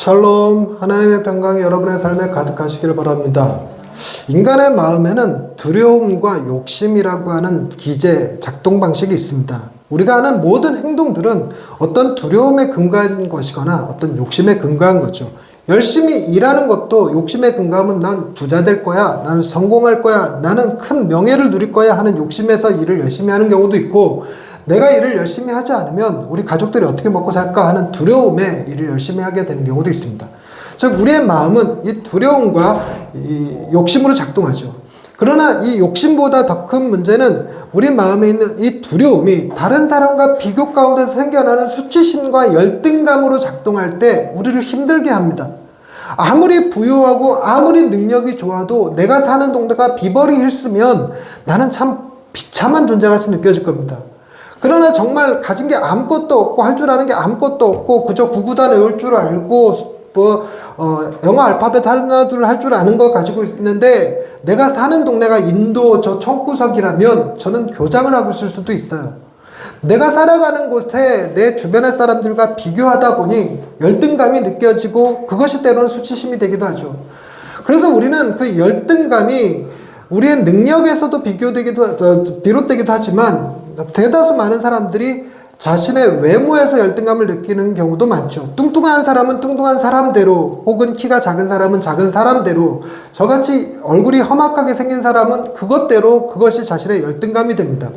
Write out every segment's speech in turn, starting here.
샬롬, 하나님의 평강이 여러분의 삶에 가득하시기를 바랍니다. 인간의 마음에는 두려움과 욕심이라고 하는 기제, 작동 방식이 있습니다. 우리가 하는 모든 행동들은 어떤 두려움에 근거한 것이거나 어떤 욕심에 근거한 거죠. 열심히 일하는 것도 욕심에 근거하면 난 부자 될 거야, 나는 성공할 거야, 나는 큰 명예를 누릴 거야 하는 욕심에서 일을 열심히 하는 경우도 있고, 내가 일을 열심히 하지 않으면 우리 가족들이 어떻게 먹고 살까 하는 두려움에 일을 열심히 하게 되는 경우도 있습니다. 즉 우리의 마음은 이 두려움과 이 욕심으로 작동하죠. 그러나 이 욕심보다 더 큰 문제는 우리 마음에 있는 이 두려움이 다른 사람과 비교 가운데서 생겨나는 수치심과 열등감으로 작동할 때 우리를 힘들게 합니다. 아무리 부유하고 아무리 능력이 좋아도 내가 사는 동네가 비버리 힐스면 나는 참 비참한 존재같이 느껴질 겁니다. 그러나 정말 가진 게 아무것도 없고 할 줄 아는 게 아무것도 없고 그저 구구단 외울 줄 알고 영어 알파벳 하나둘 할 줄 아는 거 가지고 있는데 내가 사는 동네가 인도 저 청구석이라면 저는 교장을 하고 있을 수도 있어요. 내가 살아가는 곳에 내 주변의 사람들과 비교하다 보니 열등감이 느껴지고 그것이 때로는 수치심이 되기도 하죠. 그래서 우리는 그 열등감이 우리의 능력에서도 비롯되기도 하지만 대다수 많은 사람들이 자신의 외모에서 열등감을 느끼는 경우도 많죠. 뚱뚱한 사람은 뚱뚱한 사람대로, 혹은 키가 작은 사람은 작은 사람대로, 저같이 얼굴이 험악하게 생긴 사람은 그것대로 그것이 자신의 열등감이 됩니다.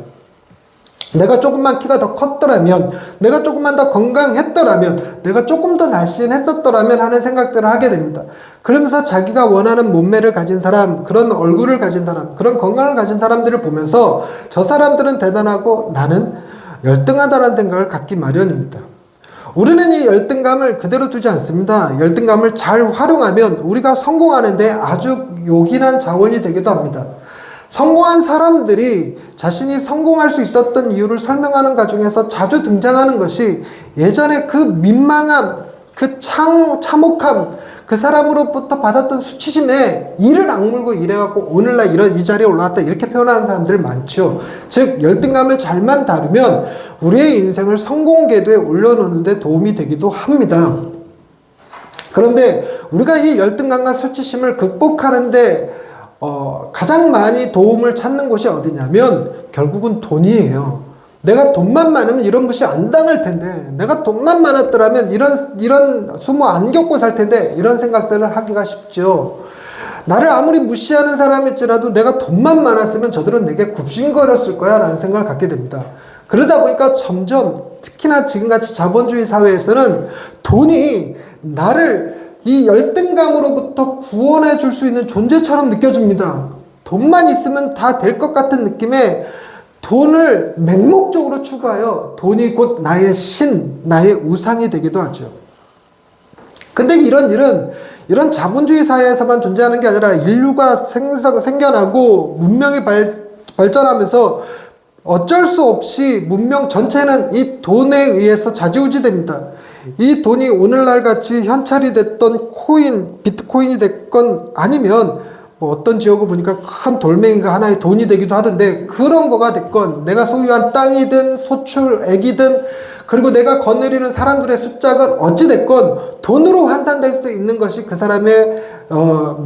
내가 조금만 키가 더 컸더라면, 내가 조금만 더 건강했더라면, 내가 조금 더 날씬했었더라면 하는 생각들을 하게 됩니다. 그러면서 자기가 원하는 몸매를 가진 사람, 그런 얼굴을 가진 사람, 그런 건강을 가진 사람들을 보면서 저 사람들은 대단하고 나는 열등하다는 생각을 갖기 마련입니다. 우리는 이 열등감을 그대로 두지 않습니다. 열등감을 잘 활용하면 우리가 성공하는데 아주 요긴한 자원이 되기도 합니다. 성공한 사람들이 자신이 성공할 수 있었던 이유를 설명하는 과정에서 자주 등장하는 것이 예전에 그 민망함, 그 참혹함, 그 사람으로부터 받았던 수치심에 이를 악물고 이래갖고 오늘날 이 자리에 올라왔다 이렇게 표현하는 사람들 많죠. 즉 열등감을 잘만 다루면 우리의 인생을 성공 궤도에 올려놓는 데 도움이 되기도 합니다. 그런데 우리가 이 열등감과 수치심을 극복하는데 가장 많이 도움을 찾는 곳이 어디냐면 결국은 돈이에요. 내가 돈만 많으면 이런 무시 안 당할 텐데, 내가 돈만 많았더라면 이런 수모 안 겪고 살 텐데, 이런 생각들을 하기가 쉽죠. 나를 아무리 무시하는 사람일지라도 내가 돈만 많았으면 저들은 내게 굽신거렸을 거야 라는 생각을 갖게 됩니다. 그러다 보니까 점점 특히나 지금같이 자본주의 사회에서는 돈이 나를 이 열등감으로부터 구원해 줄 수 있는 존재처럼 느껴집니다. 돈만 있으면 다 될 것 같은 느낌에 돈을 맹목적으로 추구하여 돈이 곧 나의 신, 나의 우상이 되기도 하죠. 근데 이런 일은 이런 자본주의 사회에서만 존재하는 게 아니라 인류가 생겨나고 문명이 발전하면서 어쩔 수 없이 문명 전체는 이 돈에 의해서 좌지우지됩니다. 이 돈이 오늘날 같이 현찰이 됐던 비트코인이 됐건 아니면 어떤 지역을 보니까 큰 돌멩이가 하나의 돈이 되기도 하던데 그런 거가 됐건 내가 소유한 땅이든 소출액이든 그리고 내가 거느리는 사람들의 숫자가 어찌됐건 돈으로 환산될 수 있는 것이 그 사람의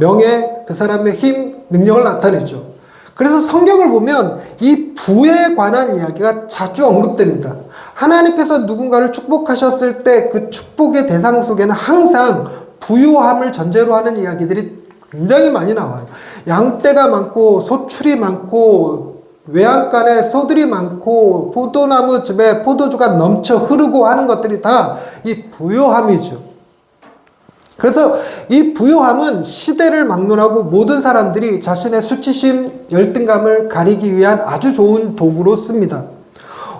명예, 그 사람의 힘, 능력을 나타내죠. 그래서 성경을 보면 이 부에 관한 이야기가 자주 언급됩니다. 하나님께서 누군가를 축복하셨을 때 그 축복의 대상 속에는 항상 부유함을 전제로 하는 이야기들이 굉장히 많이 나와요. 양떼가 많고 소출이 많고 외양간에 소들이 많고 포도나무 즙에 포도주가 넘쳐 흐르고 하는 것들이 다 이 부유함이죠. 그래서 이 부유함은 시대를 막론하고 모든 사람들이 자신의 수치심, 열등감을 가리기 위한 아주 좋은 도구로 씁니다.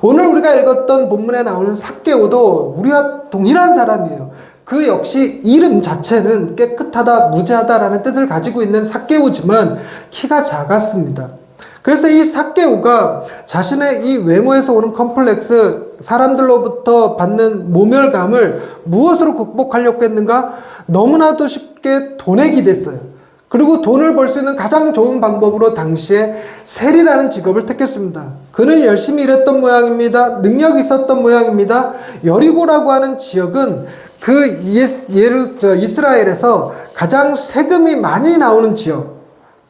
오늘 우리가 읽었던 본문에 나오는 삭개오도 우리와 동일한 사람이에요. 그 역시 이름 자체는 깨끗하다, 무죄하다라는 뜻을 가지고 있는 삭개오지만 키가 작았습니다. 그래서 이 삭개오가 자신의 이 외모에서 오는 컴플렉스, 사람들로부터 받는 모멸감을 무엇으로 극복하려고 했는가? 너무나도 쉽게 돈에 기댔어요. 그리고 돈을 벌 수 있는 가장 좋은 방법으로 당시에 세리라는 직업을 택했습니다. 그는 열심히 일했던 모양입니다. 능력이 있었던 모양입니다. 여리고라고 하는 지역은 이스라엘에서 가장 세금이 많이 나오는 지역,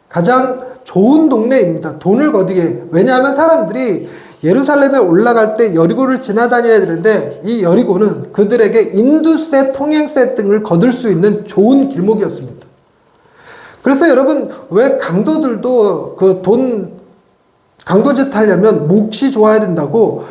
가장 좋은 동네입니다. 돈을 거두게. 왜냐하면 사람들이 예루살렘에 올라갈 때 여리고를 지나다녀야 되는데, 이 여리고는 그들에게 인두세, 통행세 등을 거둘 수 있는 좋은 길목이었습니다. 그래서 여러분, 왜 강도들도 강도짓 하려면 몫이 좋아야 된다고,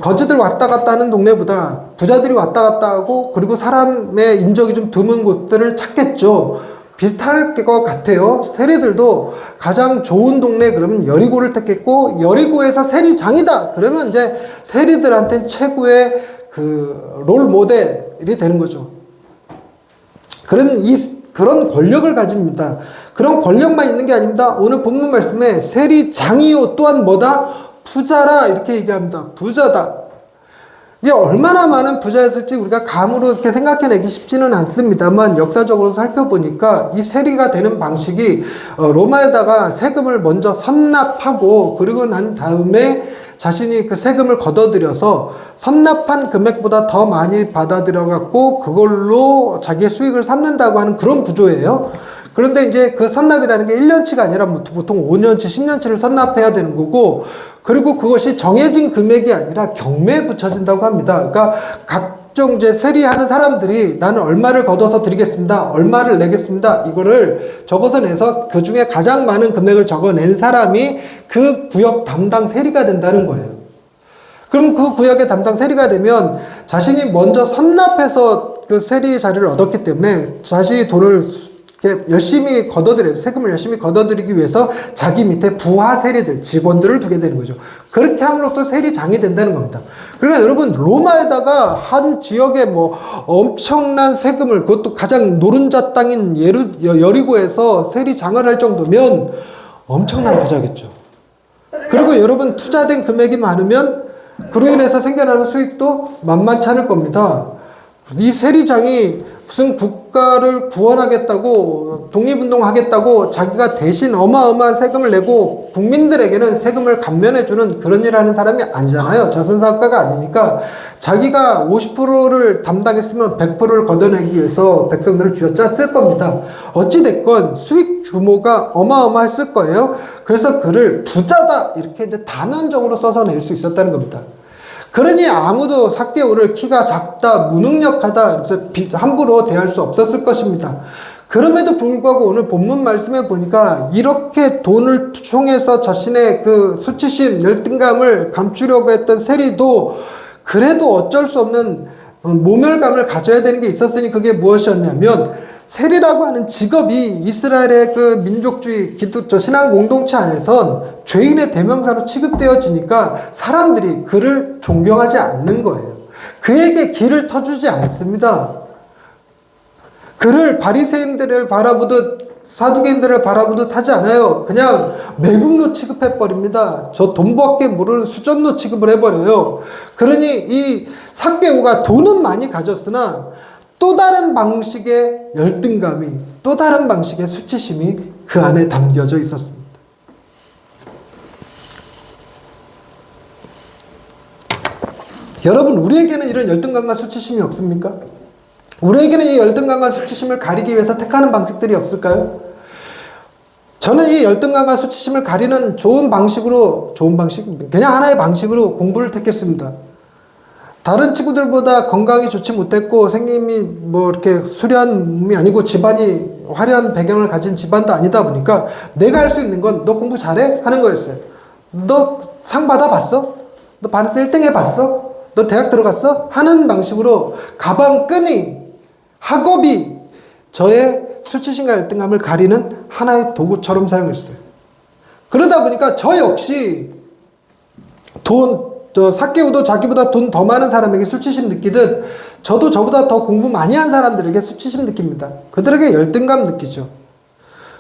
거지들 왔다 갔다 하는 동네보다 부자들이 왔다 갔다 하고, 그리고 사람의 인적이 좀 드문 곳들을 찾겠죠. 비슷할 것 같아요. 세리들도 가장 좋은 동네 그러면 여리고를 택했고, 여리고에서 세리장이다 그러면 이제 세리들한테는 최고의 롤 모델이 되는 거죠. 그런 권력을 가집니다. 그런 권력만 있는 게 아닙니다. 오늘 본문 말씀에 세리장이요 또한 뭐다? 부자라 이렇게 얘기합니다. 부자다. 이게 얼마나 많은 부자였을지 우리가 감으로 이렇게 생각해내기 쉽지는 않습니다만, 역사적으로 살펴보니까 이 세리가 되는 방식이 로마에다가 세금을 먼저 선납하고, 그리고 난 다음에 자신이 그 세금을 걷어들여서 선납한 금액보다 더 많이 받아들여갖고 그걸로 자기의 수익을 삼는다고 하는 그런 구조예요. 그런데 이제 그 선납이라는 게 1년치가 아니라 보통 5년치, 10년치를 선납해야 되는 거고, 그리고 그것이 정해진 금액이 아니라 경매에 붙여진다고 합니다. 그러니까 각종 이제 세리하는 사람들이 나는 얼마를 걷어서 드리겠습니다, 얼마를 내겠습니다, 이거를 적어서 내서 그 중에 가장 많은 금액을 적어낸 사람이 그 구역 담당 세리가 된다는 거예요. 그럼 그 구역의 담당 세리가 되면 자신이 먼저 선납해서 그 세리 자리를 얻었기 때문에 자신이 돈을 열심히 세금을 열심히 걷어들이기 위해서 자기 밑에 부하 세리들, 직원들을 두게 되는 거죠. 그렇게 함으로써 세리장이 된다는 겁니다. 그러니까 여러분, 로마에다가 한 지역에 엄청난 세금을, 그것도 가장 노른자 땅인 여리고에서 세리장을 할 정도면 엄청난 부자겠죠. 그리고 여러분, 투자된 금액이 많으면 그로 인해서 생겨나는 수익도 만만치 않을 겁니다. 이 세리장이 무슨 국가를 구원하겠다고, 독립운동하겠다고 자기가 대신 어마어마한 세금을 내고 국민들에게는 세금을 감면해주는 그런 일을 하는 사람이 아니잖아요. 자선사업가가 아니니까 자기가 50%를 담당했으면 100%를 걷어내기 위해서 백성들을 쥐어짰을 겁니다. 어찌됐건 수익 규모가 어마어마했을 거예요. 그래서 그를 부자다 이렇게 이제 단언적으로 써서 낼 수 있었다는 겁니다. 그러니 아무도 삭개오를 키가 작다, 무능력하다, 그래서 함부로 대할 수 없었을 것입니다. 그럼에도 불구하고 오늘 본문 말씀에 보니까 이렇게 돈을 통해서 자신의 그 수치심, 열등감을 감추려고 했던 세리도 그래도 어쩔 수 없는 모멸감을 가져야 되는 게 있었으니 그게 무엇이었냐면, 세리라고 하는 직업이 이스라엘의 그 민족주의 신앙 공동체 안에선 죄인의 대명사로 취급되어지니까 사람들이 그를 존경하지 않는 거예요. 그에게 길을 터주지 않습니다. 그를 바리새인들을 바라보듯 사두개인들을 바라보듯 하지 않아요. 그냥 매국노 취급해버립니다. 저 돈밖에 모르는 수전노 취급을 해버려요. 그러니 이 삭개오가 돈은 많이 가졌으나 또 다른 방식의 열등감이, 또 다른 방식의 수치심이 그 안에 담겨져 있었습니다. 여러분, 우리에게는 이런 열등감과 수치심이 없습니까? 우리에게는 이 열등감과 수치심을 가리기 위해서 택하는 방식들이 없을까요? 저는 이 열등감과 수치심을 가리는 그냥 하나의 방식으로 공부를 택했습니다. 다른 친구들보다 건강이 좋지 못했고 생김이 이렇게 수려한 몸이 아니고 집안이 화려한 배경을 가진 집안도 아니다 보니까 내가 할 수 있는 건 너 공부 잘해? 하는 거였어요. 너 상 받아봤어? 너 반에서 1등 해봤어? 너 대학 들어갔어? 하는 방식으로 가방끈이, 학업이 저의 수치심과 열등감을 가리는 하나의 도구처럼 사용했어요. 그러다 보니까 저 역시 삭개오도 자기보다 돈 더 많은 사람에게 수치심 느끼듯 저도 저보다 더 공부 많이 한 사람들에게 수치심 느낍니다. 그들에게 열등감 느끼죠.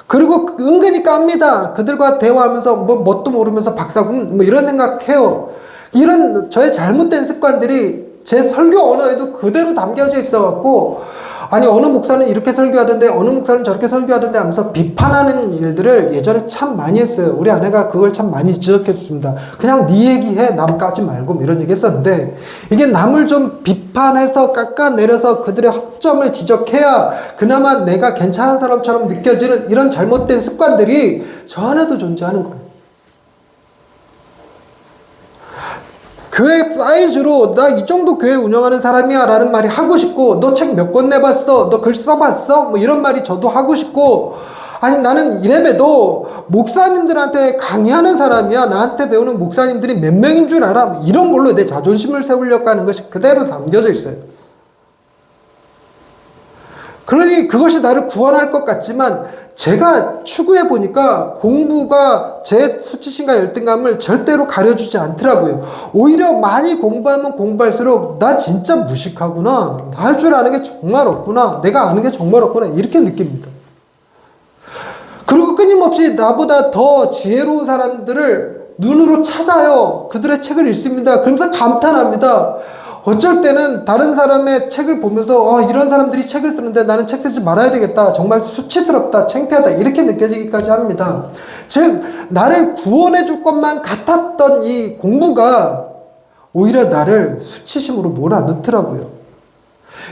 그리고 은근히 깝니다. 그들과 대화하면서 뭣도 모르면서 박사금 이런 생각해요. 이런 저의 잘못된 습관들이 제 설교 언어에도 그대로 담겨져 있어갖고 아니 어느 목사는 이렇게 설교하던데 어느 목사는 저렇게 설교하던데 하면서 비판하는 일들을 예전에 참 많이 했어요. 우리 아내가 그걸 참 많이 지적해 줬습니다. 그냥 네 얘기해, 남 까지 말고 뭐 이런 얘기 했었는데, 이게 남을 좀 비판해서 깎아내려서 그들의 허점을 지적해야 그나마 내가 괜찮은 사람처럼 느껴지는 이런 잘못된 습관들이 저 안에도 존재하는 거예요. 교회 사이즈로 나 이 정도 교회 운영하는 사람이야 라는 말이 하고 싶고, 너 책 몇 권 내봤어? 너 글 써봤어? 뭐 이런 말이 저도 하고 싶고, 아니 나는 이래봬도 목사님들한테 강의하는 사람이야, 나한테 배우는 목사님들이 몇 명인 줄 알아? 이런 걸로 내 자존심을 세우려고 하는 것이 그대로 담겨져 있어요. 그러니 그것이 나를 구원할 것 같지만, 제가 추구해 보니까 공부가 제 수치심과 열등감을 절대로 가려주지 않더라고요. 오히려 많이 공부하면 공부할수록 나 진짜 무식하구나, 할 줄 아는 게 정말 없구나, 내가 아는 게 정말 없구나, 이렇게 느낍니다. 그리고 끊임없이 나보다 더 지혜로운 사람들을 눈으로 찾아요. 그들의 책을 읽습니다. 그러면서 감탄합니다. 어쩔 때는 다른 사람의 책을 보면서 이런 사람들이 책을 쓰는데 나는 책 쓰지 말아야 되겠다, 정말 수치스럽다, 창피하다, 이렇게 느껴지기까지 합니다. 즉 나를 구원해 줄 것만 같았던 이 공부가 오히려 나를 수치심으로 몰아넣더라고요.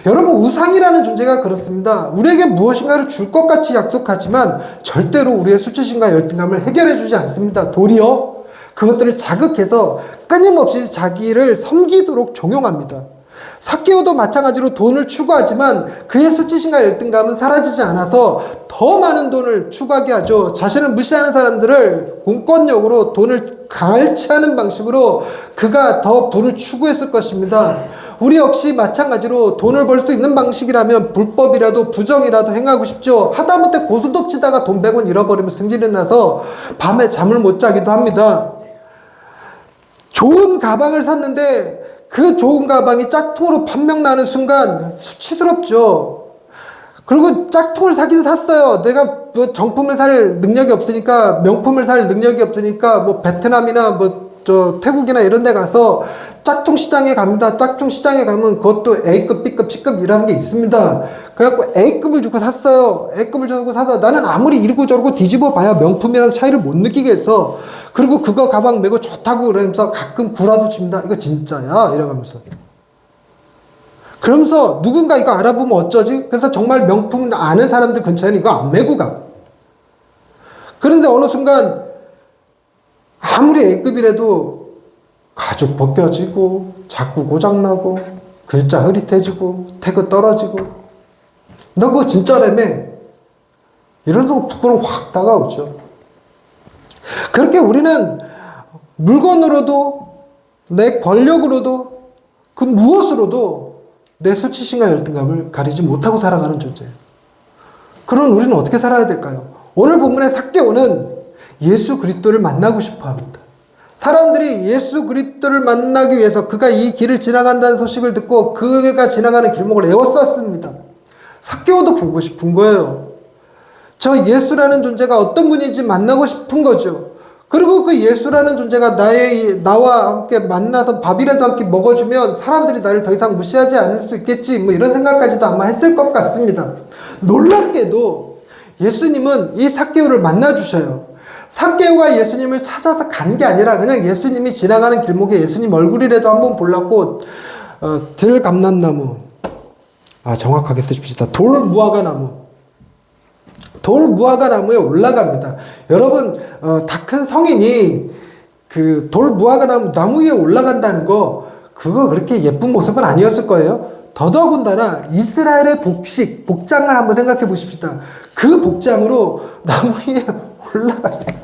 여러분, 우상이라는 존재가 그렇습니다. 우리에게 무엇인가를 줄 것 같이 약속하지만 절대로 우리의 수치심과 열등감을 해결해 주지 않습니다. 도리어 그것들을 자극해서 끊임없이 자기를 섬기도록 종용합니다. 삭개오도 마찬가지로 돈을 추구하지만 그의 수치심과 열등감은 사라지지 않아서 더 많은 돈을 추구하게 하죠. 자신을 무시하는 사람들을 공권력으로 돈을 갈취하는 방식으로 그가 더 부를 추구했을 것입니다. 우리 역시 마찬가지로 돈을 벌 수 있는 방식이라면 불법이라도 부정이라도 행하고 싶죠. 하다못해 고스톱 치다가 돈 100원 잃어버리면 승질이 나서 밤에 잠을 못 자기도 합니다. 좋은 가방을 샀는데 그 좋은 가방이 짝퉁으로 판명나는 순간 수치스럽죠. 그리고 짝퉁을 사긴 샀어요. 내가 뭐 정품을 살 능력이 없으니까, 명품을 살 능력이 없으니까 뭐 베트남이나 뭐 태국이나 이런 데 가서 짝퉁 시장에 갑니다. 짝퉁 시장에 가면 그것도 A급, B급, C급 이라는 게 있습니다. 그래갖고 A급을 주고 샀어요. A급을 주고 사서 나는 아무리 이러고 저러고 뒤집어 봐야 명품이랑 차이를 못 느끼겠어. 그리고 그거 가방 메고 좋다고 그러면서 가끔 구라도 칩니다. 이거 진짜야? 이러면서. 그러면서 누군가 이거 알아보면 어쩌지? 그래서 정말 명품 아는 사람들 근처에는 이거 안 메고 가. 그런데 어느 순간 아무리 A급이라도 가죽 벗겨지고 자꾸 고장나고 글자 흐릿해지고 태그 떨어지고, 너 그거 진짜라며? 이러면서 부끄러움 확 다가오죠. 그렇게 우리는 물건으로도 내 권력으로도 그 무엇으로도 내 수치심과 열등감을 가리지 못하고 살아가는 존재예요. 그럼 우리는 어떻게 살아야 될까요? 오늘 본문의 삭개오는 예수 그리스도를 만나고 싶어 합니다. 사람들이 예수 그리스도를 만나기 위해서 그가 이 길을 지나간다는 소식을 듣고 그가 지나가는 길목을 에워쌌습니다. 삭개오도 보고 싶은 거예요. 저 예수라는 존재가 어떤 분인지 만나고 싶은 거죠. 그리고 그 예수라는 존재가 나와 함께 만나서 밥이라도 함께 먹어주면 사람들이 나를 더 이상 무시하지 않을 수 있겠지, 뭐 이런 생각까지도 아마 했을 것 같습니다. 놀랍게도 예수님은 이 삭개오를 만나주셔요. 삭개오가 예수님을 찾아서 간 게 아니라 그냥 예수님이 지나가는 길목에 예수님 얼굴이라도 한번 보려고 들감남나무, 정확하게 쓰십시다. 돌무화과나무, 돌무화과나무에 올라갑니다. 여러분, 다 큰 성인이 그 돌무화과나무 나무 위에 올라간다는 거, 그거 그렇게 예쁜 모습은 아니었을 거예요. 더더군다나 이스라엘의 복장을 한번 생각해 보십시다. 그 복장으로 나무 위에 올라갔어요.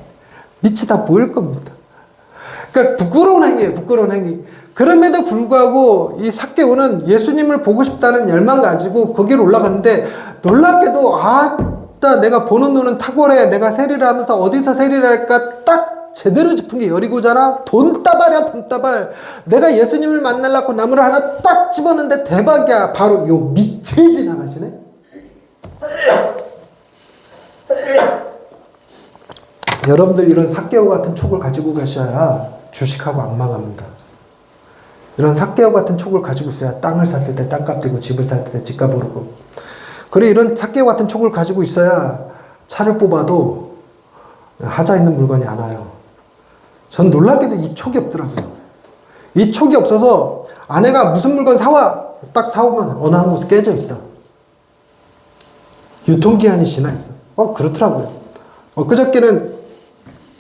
밑이 다 보일 겁니다. 그러니까 부끄러운 행위예요, 부끄러운 행위. 그럼에도 불구하고 이 삭개오는 예수님을 보고 싶다는 열망 가지고 거기로 올라갔는데, 놀랍게도 내가 보는 눈은 탁월해. 내가 세리를 하면서 어디서 세리를 할까 딱 제대로 짚은 게 여리고잖아. 돈다발이야, 돈다발. 내가 예수님을 만나려고 나무를 하나 딱 집었는데 대박이야. 바로 요 밑을 지나가시네. 여러분들 이런 삭개오 같은 촉을 가지고 가셔야 주식하고 안 망합니다. 이런 삭개오 같은 촉을 가지고 있어야 땅을 샀을 때 땅값 들고 집을 살 때 집값 오르고, 그래, 이런 삭개오 같은 촉을 가지고 있어야 차를 뽑아도 하자 있는 물건이 안 와요. 전 놀랍게도 이 촉이 없더라고요. 이 촉이 없어서 아내가 무슨 물건 사와! 딱 사오면 어느 한 곳에 깨져 있어. 유통기한이 지나 있어. 그렇더라고요. 그저께는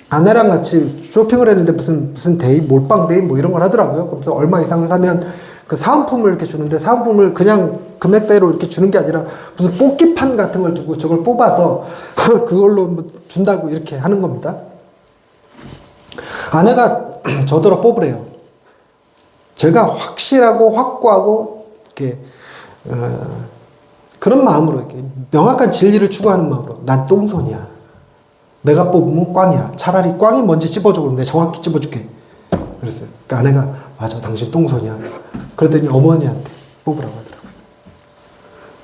아내랑 같이 쇼핑을 했는데 무슨 데이, 몰빵 데이 뭐 이런 걸 하더라고요. 그래서 얼마 이상을 사면 그 사은품을 이렇게 주는데 사은품을 그냥 금액대로 이렇게 주는 게 아니라 무슨 뽑기판 같은 걸 주고 저걸 뽑아서 그걸로 뭐 준다고 이렇게 하는 겁니다. 아내가 저더러 뽑으래요. 제가 확실하고 확고하고 이렇게 그런 마음으로 이렇게 명확한 진리를 추구하는 마음으로 난 똥손이야. 내가 뽑으면 꽝이야. 차라리 꽝이 뭔지 찝어줘. 그럼 내가 정확히 찝어줄게. 그랬어요. 그러니까 아내가 맞아, 당신 똥손이야. 그랬더니 어머니한테 뽑으라고 하더라고요.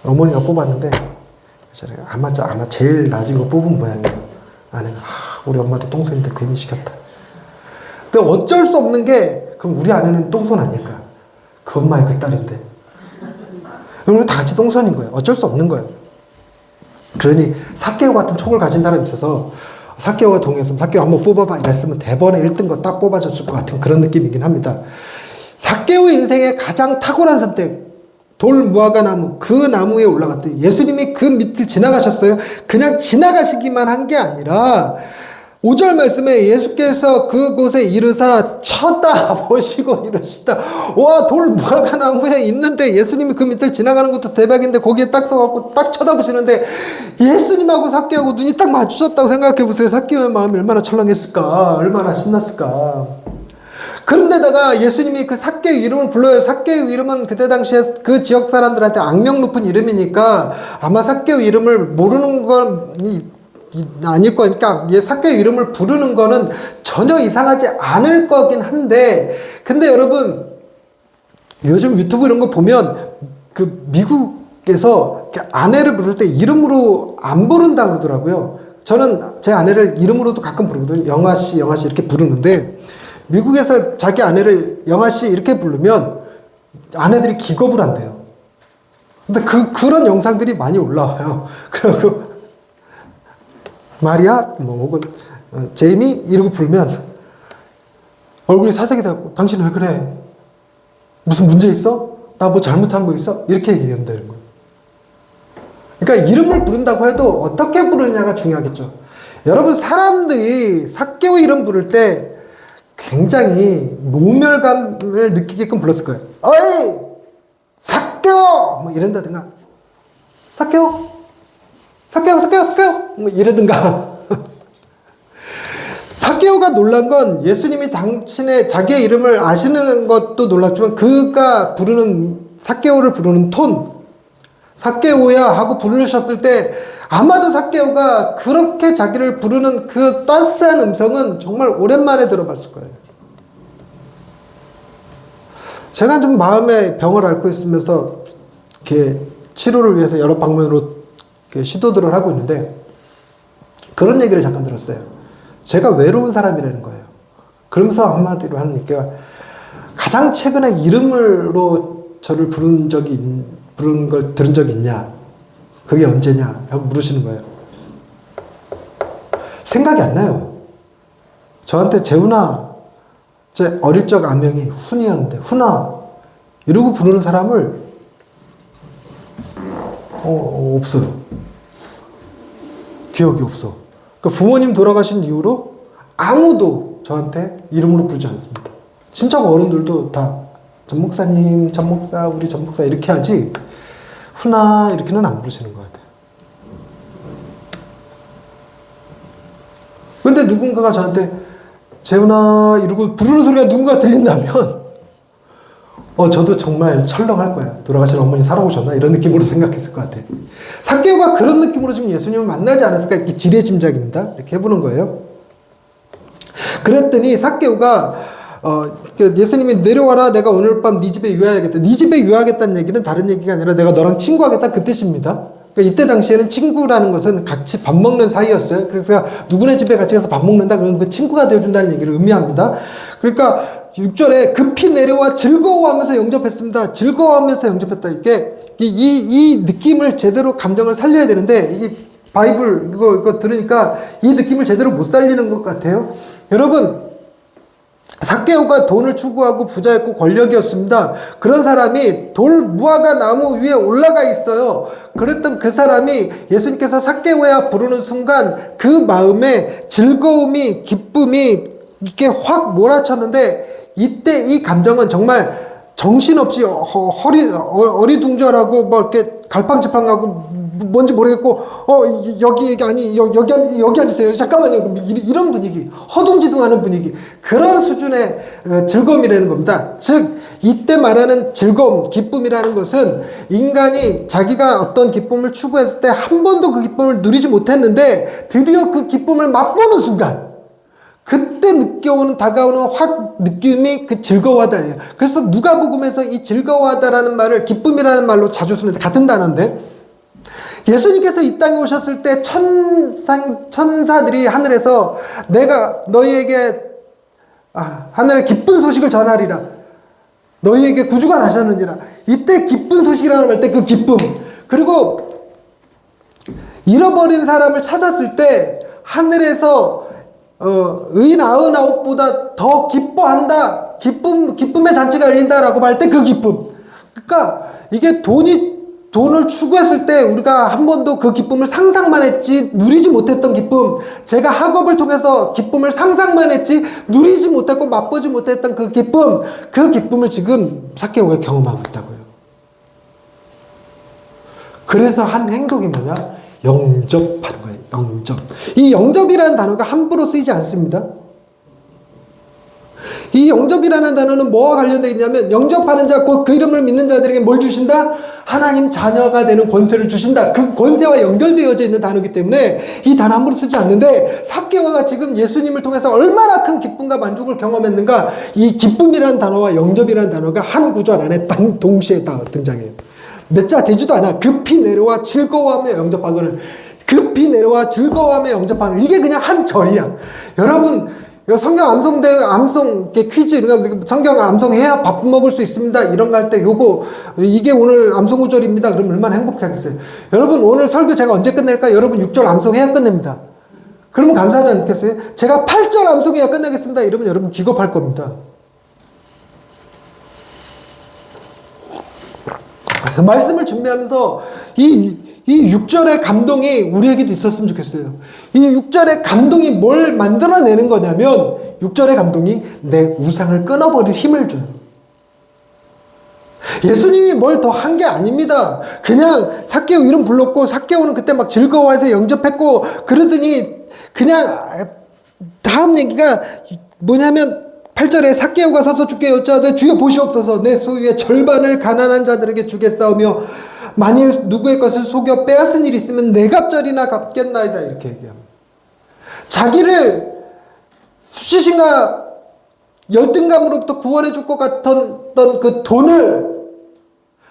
어머니가 뽑았는데 아마 제일 낮은 거 뽑은 모양이에요. 아내가 우리 엄마도 똥손인데 괜히 시켰다. 근데 어쩔 수 없는 게 그럼 우리 아내는 똥손 아닐까? 그 엄마의 그 딸인데. 그럼 우리 다 같이 똥손인 거예요. 어쩔 수 없는 거예요. 그러니 삭개오 같은 촉을 가진 사람이 있어서 삭개오가 동의했으면 삭개오 한번 뽑아봐 이랬으면 대번에 1등 거 딱 뽑아줬을 것 같은 그런 느낌이긴 합니다. 삭개오 인생의 가장 탁월한 선택, 돌 무화과 나무, 그 나무에 올라갔더니 예수님이 그 밑을 지나가셨어요. 그냥 지나가시기만 한 게 아니라 5절 말씀에 예수께서 그곳에 이르사 쳐다보시고 이러시다. 와, 돌 무화과 나무에 있는데 예수님이 그 밑을 지나가는 것도 대박인데 거기에 딱 서갖고 딱 쳐다보시는데 예수님하고 삭개오하고 눈이 딱 마주쳤다고 생각해보세요. 삭개오의 마음이 얼마나 철렁했을까, 얼마나 신났을까. 그런데다가 예수님이 그 삭개오 이름을 불러요. 삭개오 이름은 그때 당시에 그 지역 사람들한테 악명 높은 이름이니까 아마 삭개오 이름을 모르는 건 아닐 거니까 삭개오 이름을 부르는 거는 전혀 이상하지 않을 거긴 한데, 근데 여러분 요즘 유튜브 이런 거 보면 그 미국에서 아내를 부를 때 이름으로 안 부른다 그러더라고요. 저는 제 아내를 이름으로도 가끔 부르거든요. 영아씨 이렇게 부르는데 미국에서 자기 아내를 영아씨 이렇게 부르면 아내들이 기겁을 한대요. 근데 그런 영상들이 많이 올라와요. 그리고 마리아, 혹은 제이미 이러고 부르면 얼굴이 사색이 되고 당신 왜 그래? 무슨 문제 있어? 나 뭐 잘못한 거 있어? 이렇게 얘기한다는 거예요. 그러니까 이름을 부른다고 해도 어떻게 부르느냐가 중요하겠죠. 여러분, 사람들이 삭개오 이름 부를 때 굉장히 모멸감을 느끼게끔 불렀을 거예요. 어이! 삭개오! 뭐 이런다든가. 삭개오? 뭐 이러든가. 삭개오가 놀란 건 예수님이 자기의 이름을 아시는 것도 놀랍지만 그가 부르는, 삭개오를 부르는 톤, 삭개오야 하고 부르셨을 때 아마도 삭개오가 그렇게 자기를 부르는 그 따스한 음성은 정말 오랜만에 들어봤을 거예요. 제가 좀 마음의 병을 앓고 있으면서 이렇게 치료를 위해서 여러 방면으로 시도들을 하고 있는데 그런 얘기를 잠깐 들었어요. 제가 외로운 사람이라는 거예요. 그러면서 한마디로 하는 얘기가 가장 최근에 이름으로 저를 부른 걸 들은 적이 있냐? 그게 언제냐? 하고 물으시는 거예요. 생각이 안 나요. 저한테 재훈아, 제 어릴 적 아명이 훈이었는데 훈아 이러고 부르는 사람을 없어요. 기억이 없어. 그러니까 부모님 돌아가신 이후로 아무도 저한테 이름으로 부르지 않습니다. 친척 어른들도 다 전 목사님, 전 목사, 우리 전 목사 이렇게 하지 훈아 이렇게는 안 부르시는 것 같아요. 그런데 누군가가 저한테 재훈아 이러고 부르는 소리가 누군가 들린다면 저도 정말 철렁할 거야. 돌아가신 어머니 살아오셨나? 이런 느낌으로 생각했을 것 같아요. 삭개오가 그런 느낌으로 지금 예수님을 만나지 않았을까? 이렇게 지레짐작입니다. 이렇게 해보는 거예요. 그랬더니 삭개오가 예수님이 내려와라, 내가 오늘 밤 네 집에 유하겠다. 네 집에 유하겠다는 얘기는 다른 얘기가 아니라 내가 너랑 친구하겠다 그 뜻입니다. 그러니까 이때 당시에는 친구라는 것은 같이 밥 먹는 사이였어요. 그래서 누구네 집에 같이 가서 밥 먹는다 그러면 그 친구가 되어준다는 얘기를 의미합니다. 그러니까 6절에 급히 내려와 즐거워하면서 영접했습니다. 즐거워하면서 영접했다. 이렇게 이 느낌을 제대로 감정을 살려야 되는데 이 바이블 이거 들으니까 이 느낌을 제대로 못 살리는 것 같아요. 여러분, 삭개오가 돈을 추구하고 부자였고 권력이었습니다. 그런 사람이 돌 무화과 나무 위에 올라가 있어요. 그랬던 그 사람이 예수님께서 삭개오야 부르는 순간 그 마음에 즐거움이, 기쁨이 이렇게 확 몰아쳤는데, 이때 이 감정은 정말 정신없이 어리둥절하고 뭐 이렇게 갈팡질팡하고 뭔지 모르겠고 여기 아니 여기 앉으세요. 잠깐만요. 이런 분위기, 허둥지둥하는 분위기, 그런 수준의 즐거움이라는 겁니다. 즉 이때 말하는 즐거움, 기쁨이라는 것은 인간이 자기가 어떤 기쁨을 추구했을 때 한 번도 그 기쁨을 누리지 못했는데 드디어 그 기쁨을 맛보는 순간, 그때 다가오는 확 느낌이 그 즐거워하다예요. 그래서 누가복음에서 이 즐거워하다라는 말을 기쁨이라는 말로 자주 쓰는데, 같은 단어인데, 예수님께서 이 땅에 오셨을 때 천사들이 하늘에서 내가 너희에게 하늘에 기쁜 소식을 전하리라, 너희에게 구주가 나셨느니라, 이때 기쁜 소식이라고 할 때 그 기쁨, 그리고 잃어버린 사람을 찾았을 때 하늘에서 의인 99보다 더 기뻐한다, 기쁨의 잔치가 열린다라고 할 때 그 기쁨. 그러니까 이게 돈을 추구했을 때 우리가 한 번도 그 기쁨을 상상만 했지 누리지 못했던 기쁨, 제가 학업을 통해서 기쁨을 상상만 했지 누리지 못했고 맛보지 못했던 그 기쁨을 지금 삭개오가 경험하고 있다고요. 그래서 한 행동이 뭐냐? 영접하는 거예요. 영접. 이 영접이라는 단어가 함부로 쓰이지 않습니다. 이 영접이라는 단어는 뭐와 관련되어 있냐면, 영접하는 자, 곧 그 이름을 믿는 자들에게 뭘 주신다? 하나님 자녀가 되는 권세를 주신다. 그 권세와 연결되어져 있는 단어이기 때문에 이 단어 함부로 쓰지 않는데, 삭개오가 지금 예수님을 통해서 얼마나 큰 기쁨과 만족을 경험했는가, 이 기쁨이라는 단어와 영접이라는 단어가 한 구절 안에 동시에 다 등장해요. 몇 자 되지도 않아. 급히 내려와 즐거워하며 영접하거늘, 급히 내려와 즐거워하며 영접하는, 이게 그냥 한 절이야. 여러분, 성경 암송 퀴즈 이런 거, 성경 암송해야 밥 먹을 수 있습니다, 이런 거 할 때 이게 오늘 암송 구절입니다. 그러면 얼마나 행복해 하겠어요. 여러분, 오늘 설교 제가 언제 끝낼까? 여러분 6절 암송해야 끝냅니다. 그러면 감사하지 않겠어요? 제가 8절 암송해야 끝내겠습니다, 이러면 여러분 기겁할 겁니다. 말씀을 준비하면서 이 6절의 감동이 우리에게도 있었으면 좋겠어요. 이 6절의 감동이 뭘 만들어내는 거냐면, 6절의 감동이 내 우상을 끊어버릴 힘을 줘요. 예수님이 뭘 더 한 게 아닙니다. 그냥 삭개오 이름 불렀고, 삭개오는 그때 막 즐거워해서 영접했고, 그러더니 그냥 다음 얘기가 뭐냐면, 8절에 삭개오가 서서 주께 여짜되 주여 보시옵소서, 내 소유의 절반을 가난한 자들에게 주겠사오며 만일 누구의 것을 속여 빼앗은 일이 있으면 네 갑절이나 갚겠나이다, 이렇게 얘기합니다. 자기를 수치심과 열등감으로부터 구원해 줄 것 같았던 그 돈을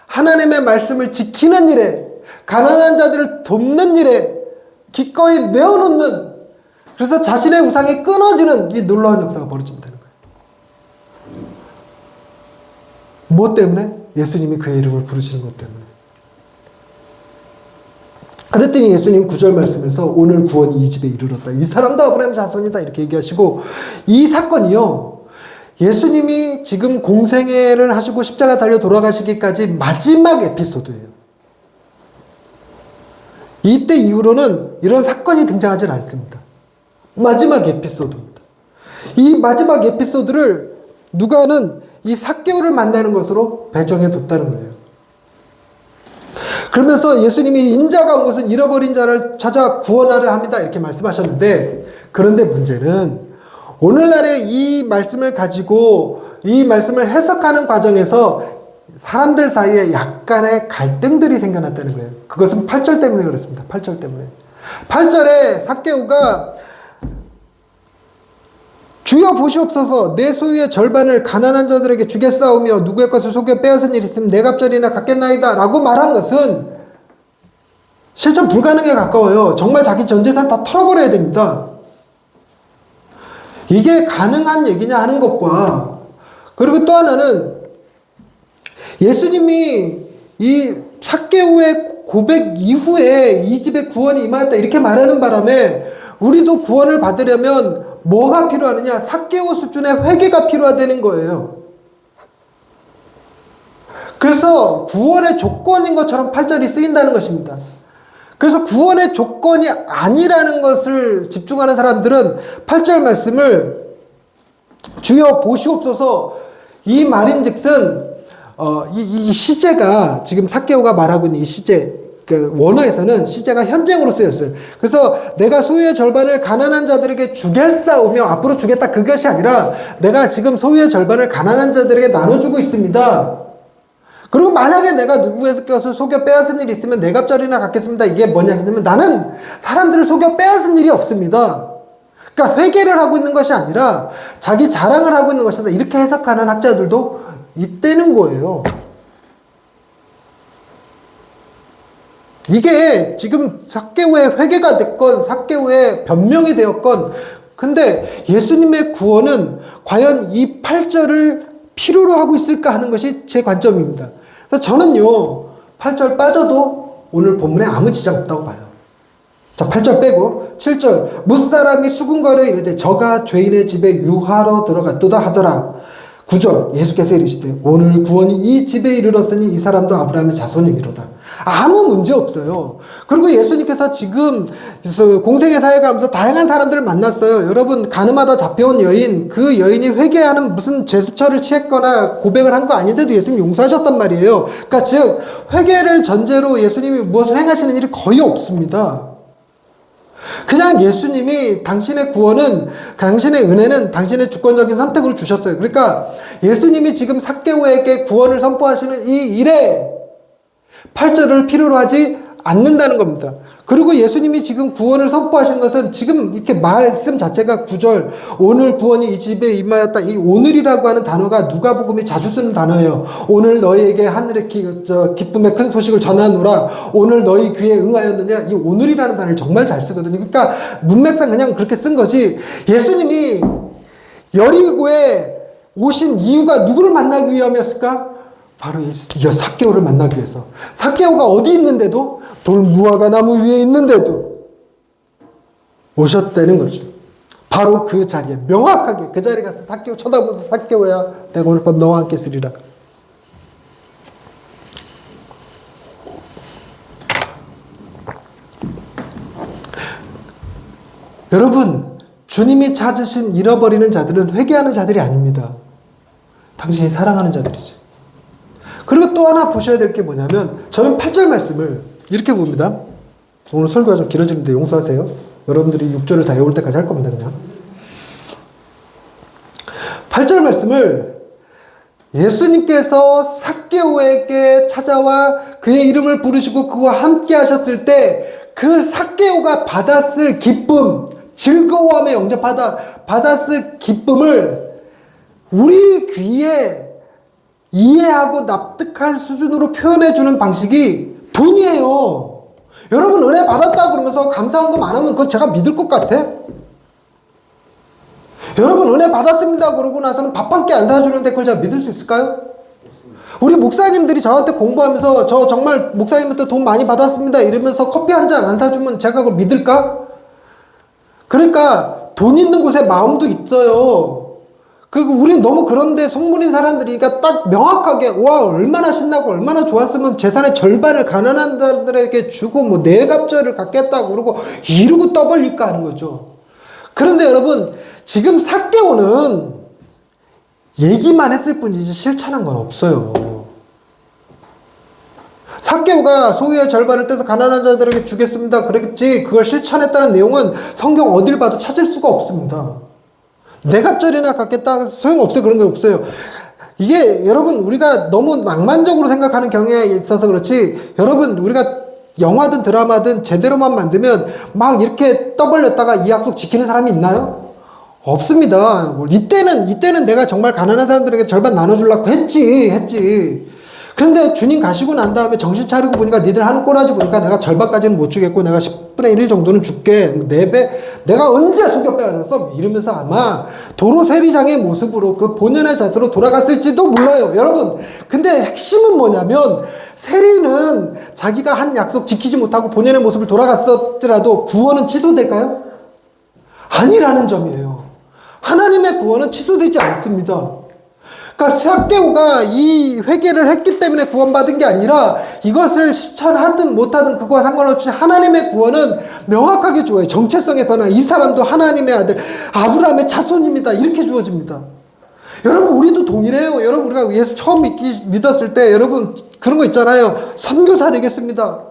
하나님의 말씀을 지키는 일에, 가난한 자들을 돕는 일에 기꺼이 내어놓는, 그래서 자신의 우상이 끊어지는 이 놀라운 역사가 벌어진다는 거예요. 뭐 때문에? 예수님이 그의 이름을 부르시는 것 때문에. 그랬더니 예수님 9절 말씀에서 오늘 구원이 이 집에 이르렀다, 이 사람도 아브라함 자손이다, 이렇게 얘기하시고, 이 사건이요, 예수님이 지금 공생애를 하시고 십자가 달려 돌아가시기까지 마지막 에피소드예요. 이때 이후로는 이런 사건이 등장하지 않습니다. 마지막 에피소드입니다. 이 마지막 에피소드를 누가는 이 삭개오를 만나는 것으로 배정해 뒀다는 거예요. 그러면서 예수님이 인자가 온 것은 잃어버린 자를 찾아 구원하려 합니다, 이렇게 말씀하셨는데, 그런데 문제는 오늘날의 이 말씀을 가지고 이 말씀을 해석하는 과정에서 사람들 사이에 약간의 갈등들이 생겨났다는 거예요. 그것은 8절 때문에 그렇습니다. 8절 때문에. 8절에 삭개오가 주여 보시옵소서, 내 소유의 절반을 가난한 자들에게 주겠사오며 누구의 것을 속여 빼앗은 일이 있으면 네 갑절이나 갚겠나이다 라고 말한 것은 실천 불가능에 가까워요. 정말 자기 전 재산 다 털어버려야 됩니다. 이게 가능한 얘기냐 하는 것과 그리고 또 하나는 예수님이 이 삭개오의 고백 이후에 이 집에 구원이 임하였다 이렇게 말하는 바람에 우리도 구원을 받으려면 뭐가 필요하느냐? 삭개오 수준의 회개가 필요하다는 거예요. 그래서 구원의 조건인 것처럼 8절이 쓰인다는 것입니다. 그래서 구원의 조건이 아니라는 것을 집중하는 사람들은 8절 말씀을 주여 보시옵소서, 이 말인즉슨 이 시제가 지금 삭개오가 말하고 있는 이 시제, 그 원어에서는 시제가 현재형으로 쓰였어요. 그래서 내가 소유의 절반을 가난한 자들에게 주겠사오며, 앞으로 주겠다 그것이 아니라 내가 지금 소유의 절반을 가난한 자들에게 나눠주고 있습니다. 그리고 만약에 내가 누구에게서 속여 빼앗은 일이 있으면 내 갑절이나 갖겠습니다. 이게 뭐냐 하면 나는 사람들을 속여 빼앗은 일이 없습니다. 그러니까 회개를 하고 있는 것이 아니라 자기 자랑을 하고 있는 것이다. 이렇게 해석하는 학자들도 있다는 거예요. 이게 지금 삭개오의 회개가 됐건 삭개오의 변명이 되었건, 근데 예수님의 구원은 과연 이 8절을 필요로 하고 있을까 하는 것이 제 관점입니다. 그래서 저는요 8절 빠져도 오늘 본문에 아무 지장 없다고 봐요. 자, 8절 빼고 7절, 무사람이 수군거려 이르되 저가 죄인의 집에 유하러 들어갔도다 하더라. 9절, 예수께서 이르시되 오늘 구원이 이 집에 이르렀으니 이 사람도 아브라함의 자손이미로다. 아무 문제 없어요. 그리고 예수님께서 지금 공생의 사역을 하면서 다양한 사람들을 만났어요. 여러분, 가늠하다 잡혀온 여인, 그 여인이 회개하는 무슨 제스처를 취했거나 고백을 한 거 아닌데도 예수님이 용서하셨단 말이에요. 그러니까 즉 회개를 전제로 예수님이 무엇을 행하시는 일이 거의 없습니다. 그냥 예수님이 당신의 구원은, 당신의 은혜는 당신의 주권적인 선택으로 주셨어요. 그러니까 예수님이 지금 삭개오에게 구원을 선포하시는 이 일에 8절을 필요로 하지 않는다는 겁니다. 그리고 예수님이 지금 구원을 선포하시는 것은 지금 이렇게 말씀 자체가 9절, 오늘 구원이 이 집에 임하였다. 이 오늘이라고 하는 단어가 누가복음이 자주 쓰는 단어예요. 오늘 너희에게 하늘의 기쁨의 큰 소식을 전하노라. 오늘 너희 귀에 응하였느니라. 이 오늘이라는 단어를 정말 잘 쓰거든요. 그러니까 문맥상 그냥 그렇게 쓴 거지. 예수님이 여리고에 오신 이유가 누구를 만나기 위함이었을까? 바로 이 삭개오를 만나기 위해서. 삭개오가 어디 있는데도, 돌무화과 나무 위에 있는데도 오셨다는 거죠. 바로 그 자리에, 명확하게 그 자리에 가서 삭개오 쳐다보면서, 삭개오야 내가 오늘 밤 너와 함께 있으리라. 여러분, 주님이 찾으신 잃어버리는 자들은 회개하는 자들이 아닙니다. 당신이 사랑하는 자들이지. 그리고 또 하나 보셔야 될 게 뭐냐면, 저는 8절 말씀을 이렇게 봅니다. 오늘 설교가 좀 길어지는데 용서하세요. 여러분들이 6절을 다 외울 때까지 할 겁니다. 그냥 8절 말씀을 예수님께서 삭개오에게 찾아와 그의 이름을 부르시고 그와 함께 하셨을 때 그 삭개오가 받았을 기쁨, 즐거워함에 받았을 기쁨을 우리 귀에 이해하고 납득할 수준으로 표현해주는 방식이 돈이에요. 여러분, 은혜 받았다 그러면서 감사헌금 안 하면 그거 제가 믿을 것 같아? 여러분, 은혜 받았습니다 그러고 나서는 밥 한 끼 안 사주는데 그걸 제가 믿을 수 있을까요? 우리 목사님들이 저한테 공부하면서 저 정말 목사님한테 돈 많이 받았습니다 이러면서 커피 한 잔 안 사주면 제가 그걸 믿을까? 그러니까 돈 있는 곳에 마음도 있어요. 그리고 우리는 너무 그런데 속물인 사람들이니까 딱 명확하게, 와, 얼마나 신나고 얼마나 좋았으면 재산의 절반을 가난한 자들에게 주고 뭐 내 갑절을 갖겠다고 그러고 이러고 떠벌릴까 하는 거죠. 그런데 여러분, 지금 삭개오는 얘기만 했을 뿐이지 실천한 건 없어요. 삭개오가 소유의 절반을 떼서 가난한 자들에게 주겠습니다 그랬지, 그걸 실천했다는 내용은 성경 어딜 봐도 찾을 수가 없습니다. 내 갑절이나 갖겠다 소용없어요. 그런 게 없어요. 이게 여러분, 우리가 너무 낭만적으로 생각하는 경향이 있어서 그렇지, 여러분, 우리가 영화든 드라마든 제대로만 만들면 막 이렇게 떠벌렸다가 이 약속 지키는 사람이 있나요? 없습니다. 이때는 내가 정말 가난한 사람들에게 절반 나눠주려고 했지. 그런데 주님 가시고 난 다음에 정신 차리고 보니까 니들 하는 꼬라지 보니까 내가 절반까지는 못 주겠고 내가 10분의 1 정도는 줄게. 4배? 내가 언제 속여 빼앗았어? 이러면서 아마 도로 세리장의 모습으로 그 본연의 자세로 돌아갔을지도 몰라요. 여러분, 근데 핵심은 뭐냐면 세리는 자기가 한 약속 지키지 못하고 본연의 모습을 돌아갔었더라도 구원은 취소될까요? 아니라는 점이에요. 하나님의 구원은 취소되지 않습니다. 그러니까 삭개오가 이 회개를 했기 때문에 구원받은 게 아니라 이것을 실천하든 못하든 그거와 상관없이 하나님의 구원은 명확하게 주어요. 정체성의 변화. 이 사람도 하나님의 아들 아브라함의 자손입니다. 이렇게 주어집니다. 여러분, 우리도 동일해요. 여러분, 우리가 예수 처음 믿었을 때 여러분 그런 거 있잖아요. 선교사 되겠습니다.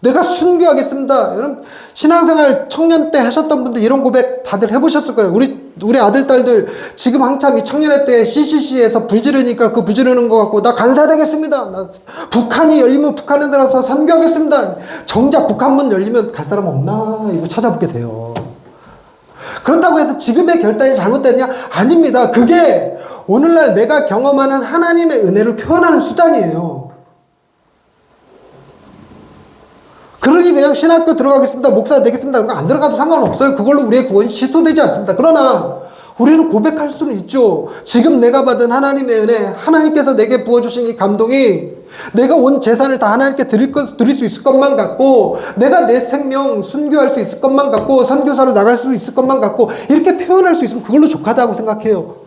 내가 순교하겠습니다. 여러분, 신앙생활 청년 때 하셨던 분들 이런 고백 다들 해보셨을 거예요. 우리 아들, 딸들 지금 한참 이 청년회 때 CCC에서 불 지르니까 그 불 지르는 거 같고, 나 간사 되겠습니다. 나 북한이 열리면 북한에 들어서 선교하겠습니다. 정작 북한문 열리면 갈 사람 없나? 이거 찾아보게 돼요. 그렇다고 해서 지금의 결단이 잘못됐냐? 아닙니다. 그게 오늘날 내가 경험하는 하나님의 은혜를 표현하는 수단이에요. 그러니 그냥 신학교 들어가겠습니다. 목사 되겠습니다. 안 들어가도 상관없어요. 그걸로 우리의 구원이 취소되지 않습니다. 그러나 우리는 고백할 수는 있죠. 지금 내가 받은 하나님의 은혜, 하나님께서 내게 부어주신 이 감동이 내가 온 재산을 다 하나님께 드릴 수 있을 것만 같고, 내가 내 생명 순교할 수 있을 것만 같고, 선교사로 나갈 수 있을 것만 같고, 이렇게 표현할 수 있으면 그걸로 족하다고 생각해요.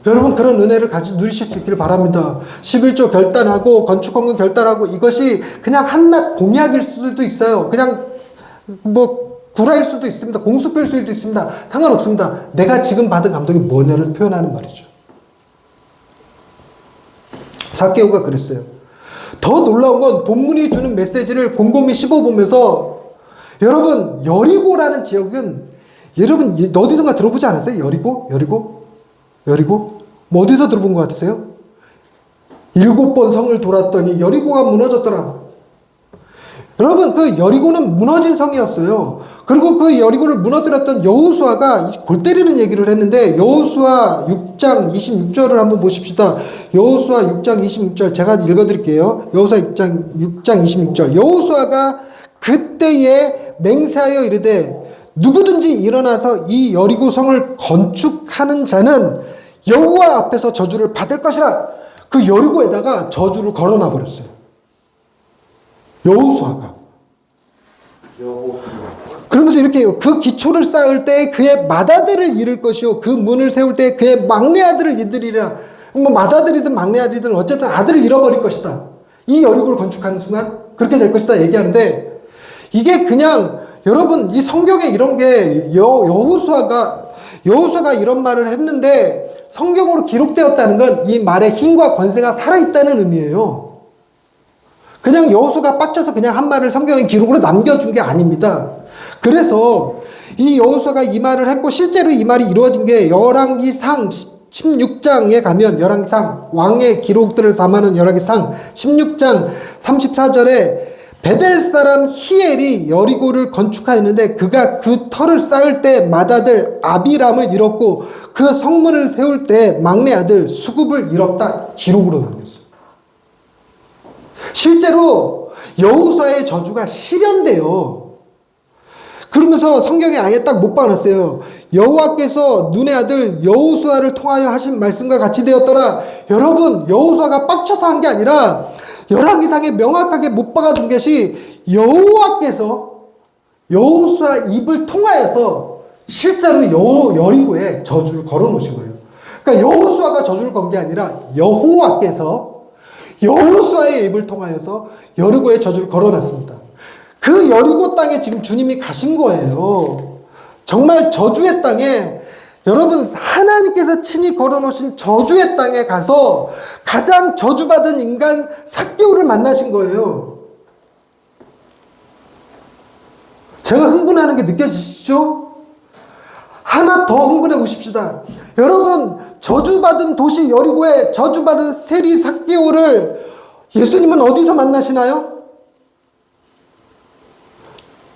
여러분, 그런 은혜를 누리실 수 있기를 바랍니다. 11조 결단하고 건축헌금 결단하고 이것이 그냥 한낱 공약일 수도 있어요. 그냥 구라일 수도 있습니다. 공수표일 수도 있습니다. 상관없습니다. 내가 지금 받은 감동이 뭐냐를 표현하는 말이죠. 삭개오가 그랬어요. 더 놀라운 건 본문이 주는 메시지를 곰곰이 씹어보면서, 여러분, 여리고라는 지역은 여러분 어디선가 들어보지 않았어요? 여리고? 뭐 어디서 들어본 것 같으세요? 7번 성을 돌았더니 여리고가 무너졌더라. 여러분, 그 여리고는 무너진 성이었어요. 그리고 그 여리고를 무너뜨렸던 여호수아가 골 때리는 얘기를 했는데, 여호수아 6장 26절을 한번 보십시다. 여호수아 6장 26절 제가 읽어드릴게요. 여호수아 6장 26절. 여호수아가 그때에 맹세하여 이르되 누구든지 일어나서 이 여리고 성을 건축하는 자는 여호와 앞에서 저주를 받을 것이라. 그 여리고에다가 저주를 걸어놔 버렸어요. 여호수아가. 그러면서 이렇게 해요. 그 기초를 쌓을 때 그의 맏아들을 잃을 것이요 그 문을 세울 때 그의 막내 아들을 잃으리라. 뭐 맏아들이든 막내 아들이든 어쨌든 아들을 잃어버릴 것이다. 이 여리고를 건축하는 순간 그렇게 될 것이다 얘기하는데, 이게 그냥 여러분, 이 성경에 이런 게 여호수아가 이런 말을 했는데 성경으로 기록되었다는 건 이 말에 힘과 권세가 살아있다는 의미예요. 그냥 여호수아가 빡쳐서 그냥 한 말을 성경의 기록으로 남겨준 게 아닙니다. 그래서 이 여호수아가 이 말을 했고, 실제로 이 말이 이루어진 게 열왕기상 16장에 가면, 열왕기상 왕의 기록들을 담아놓은 열왕기상 16장 34절에 베델 사람 히엘이 여리고를 건축하였는데 그가 그 터를 쌓을 때 맏아들 아비람을 잃었고 그 성문을 세울 때 막내 아들 수굽을 잃었다. 기록으로 남겼어요. 실제로 여호수아의 저주가 실현돼요. 그러면서 성경에 아예 딱 못 박아놨어요. 여호와께서 눈의 아들 여호수아를 통하여 하신 말씀과 같이 되었더라. 여러분, 여호수아가 빡쳐서 한 게 아니라 열왕기상에 명확하게 못 박아둔 것이 여호와께서 여호수아 입을 통하여서 실제로 여리고에 저주를 걸어놓으신 거예요. 그러니까 여호수아가 저주를 건 게 아니라 여호와께서 여호수아의 입을 통하여서 여리고에 저주를 걸어놨습니다. 그 여리고 땅에 지금 주님이 가신 거예요. 정말 저주의 땅에, 여러분, 하나님께서 친히 걸어놓으신 저주의 땅에 가서 가장 저주받은 인간 삭개오를 만나신 거예요. 제가 흥분하는 게 느껴지시죠? 하나 더 흥분해 보십시다. 여러분, 저주받은 도시 여리고에 저주받은 세리 삭개오를 예수님은 어디서 만나시나요?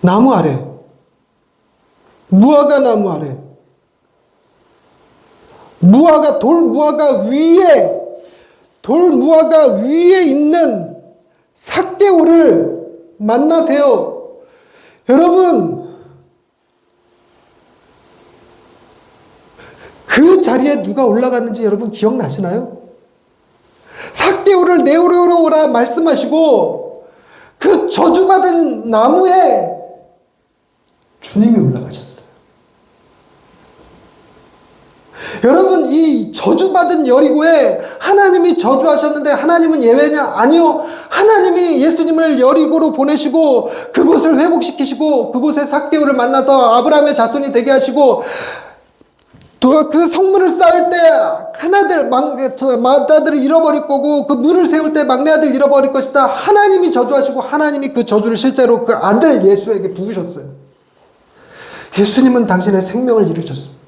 나무 아래. 무화과 나무 아래. 돌무화과 위에 있는 삭개오를 만나세요. 여러분, 그 자리에 누가 올라갔는지 여러분 기억나시나요? 삭개오를 내오로 오라 말씀하시고 그 저주받은 나무에 주님이 올라가셨어요. 여러분, 이 저주받은 여리고에 하나님이 저주하셨는데 하나님은 예외냐? 아니요. 하나님이 예수님을 여리고로 보내시고 그곳을 회복시키시고 그곳에 삭개오를 만나서 아브라함의 자손이 되게 하시고 또 그 성문을 쌓을 때 큰아들 맏아들을 잃어버릴 거고 그 문을 세울 때 막내 아들 잃어버릴 것이다. 하나님이 저주하시고 하나님이 그 저주를 실제로 그 아들 예수에게 부으셨어요. 예수님은 당신의 생명을 이루셨습니다.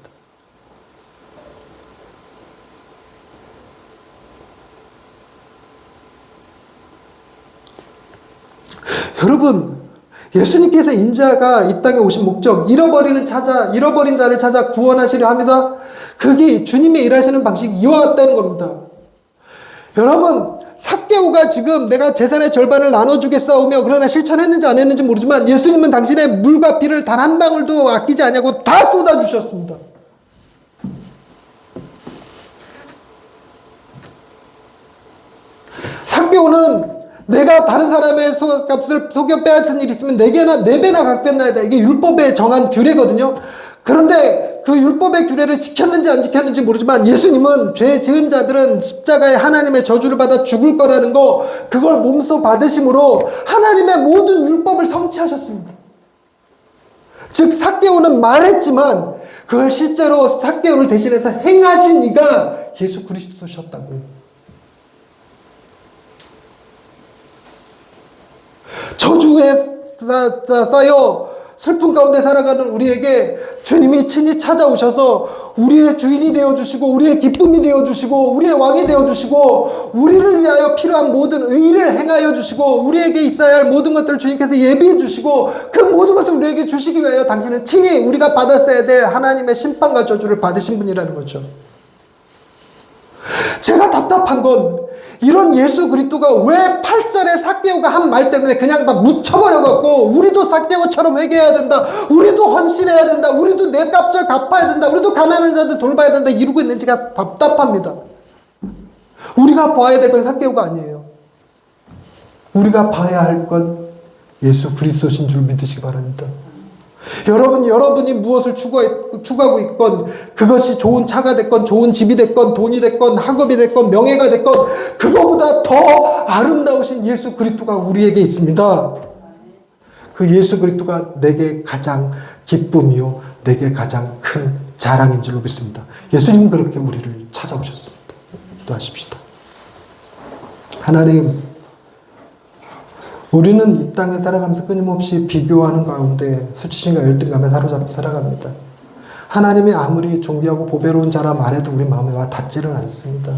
여러분, 예수님께서 인자가 이 땅에 오신 목적, 잃어버린 자를 찾아 구원하시려 합니다. 그게 주님의 일하시는 방식이 이와 같다는 겁니다. 여러분, 삭개오가 지금 내가 재산의 절반을 나눠주겠사오며 그러나 실천했는지 안 했는지 모르지만 예수님은 당신의 물과 피를 단 한 방울도 아끼지 아니하고 다 쏟아주셨습니다. 삭개오는 내가 다른 사람의 값을 속여 빼앗은 일이 있으면 4배나 갚겠나이다. 이게 율법에 정한 규례거든요. 그런데 그 율법의 규례를 지켰는지 안 지켰는지 모르지만 예수님은 죄 지은 자들은 십자가에 하나님의 저주를 받아 죽을 거라는 거, 그걸 몸소 받으심으로 하나님의 모든 율법을 성취하셨습니다. 즉 삭개오는 말했지만 그걸 실제로 삭개오를 대신해서 행하신 이가 예수 그리스도셨다고요. 저주에 쌓여 슬픔 가운데 살아가는 우리에게 주님이 친히 찾아오셔서 우리의 주인이 되어주시고 우리의 기쁨이 되어주시고 우리의 왕이 되어주시고 우리를 위하여 필요한 모든 의를 행하여 주시고 우리에게 있어야 할 모든 것들을 주님께서 예비해 주시고 그 모든 것을 우리에게 주시기 위하여 당신은 친히 우리가 받았어야 될 하나님의 심판과 저주를 받으신 분이라는 거죠. 제가 답답한 건 이런 예수 그리스도가 왜 8절에 삭개오가 한 말 때문에 그냥 다 묻혀버려갖고 우리도 삭개오처럼 회개해야 된다, 우리도 헌신해야 된다, 우리도 내 값을 갚아야 된다, 우리도 가난한 자들 돌봐야 된다 이러고 있는지가 답답합니다. 우리가 봐야 될 건 삭개오가 아니에요. 우리가 봐야 할 건 예수 그리스도신 줄 믿으시기 바랍니다. 여러분이 무엇을 추구하고 있건 그것이 좋은 차가 됐건 좋은 집이 됐건 돈이 됐건 학업이 됐건 명예가 됐건 그거보다 더 아름다우신 예수 그리스도가 우리에게 있습니다. 그 예수 그리스도가 내게 가장 기쁨이요 내게 가장 큰 자랑인 줄로 믿습니다. 예수님은 그렇게 우리를 찾아오셨습니다. 기도하십시다. 하나님, 우리는 이 땅에 살아가면서 끊임없이 비교하는 가운데 수치심과 열등감에 사로잡혀 살아갑니다. 하나님이 아무리 존귀하고 보배로운 자라 말해도 우리 마음에 와 닿지를 않습니다.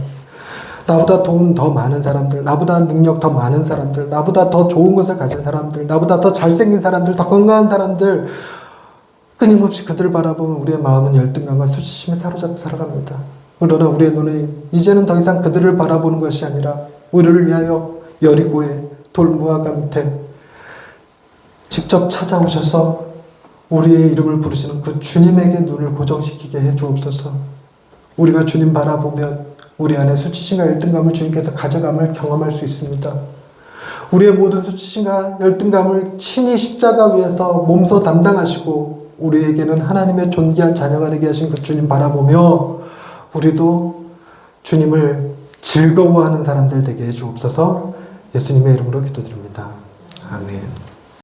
나보다 돈 더 많은 사람들, 나보다 능력 더 많은 사람들, 나보다 더 좋은 것을 가진 사람들, 나보다 더 잘생긴 사람들, 더 건강한 사람들, 끊임없이 그들을 바라보면 우리의 마음은 열등감과 수치심에 사로잡혀 살아갑니다. 그러나 우리의 눈은 이제는 더 이상 그들을 바라보는 것이 아니라 우리를 위하여 여리고의 돌무화과 밑에 직접 찾아오셔서 우리의 이름을 부르시는 그 주님에게 눈을 고정시키게 해 주옵소서. 우리가 주님 바라보면 우리 안에 수치심과 열등감을 주님께서 가져감을 경험할 수 있습니다. 우리의 모든 수치심과 열등감을 친히 십자가 위에서 몸소 담당하시고 우리에게는 하나님의 존귀한 자녀가 되게 하신 그 주님 바라보며 우리도 주님을 즐거워하는 사람들 되게 해 주옵소서. 예수님의 이름으로 기도드립니다. 아멘.